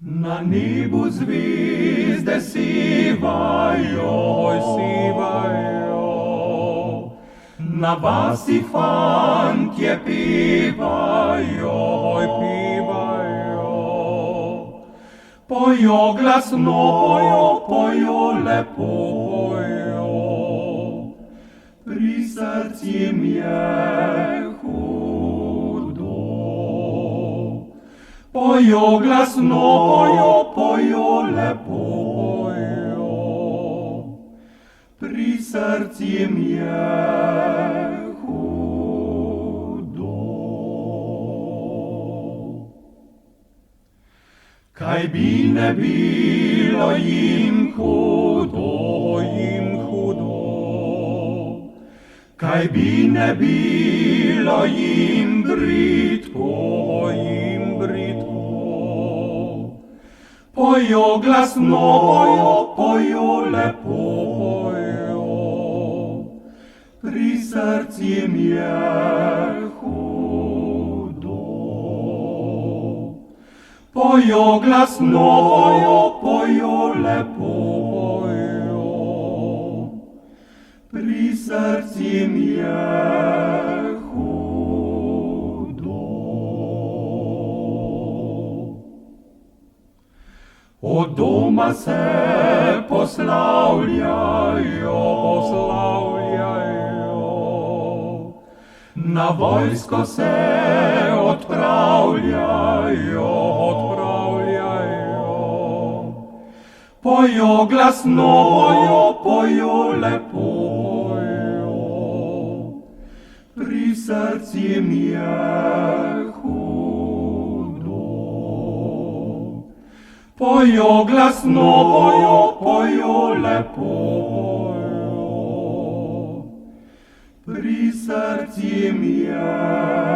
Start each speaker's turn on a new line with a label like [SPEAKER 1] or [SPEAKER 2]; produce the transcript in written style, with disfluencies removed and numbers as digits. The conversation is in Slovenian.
[SPEAKER 1] Na nebu zvezde sivajo, na vasi fantje pevajo, pojo glasno, pojo lepo, pri srcu mi je hudo. Pojo glasno, pojo lepo, pri srcu mi je hudo. Kaj bi ne bilo jim hudo, kaj bi ne bilo jim bridko, pojo glasno, pojo lepo, pri srcu mi je hudo. Pojo glasno, pojo lepo, pri srcu mi je hudo. Od doma se poslavljajo, na vojsko se odpravljajo, pojo glasno, pojo lepo, pri srcu mi je hudo. Pojo glasno, pojo lepo, pri srcu mi je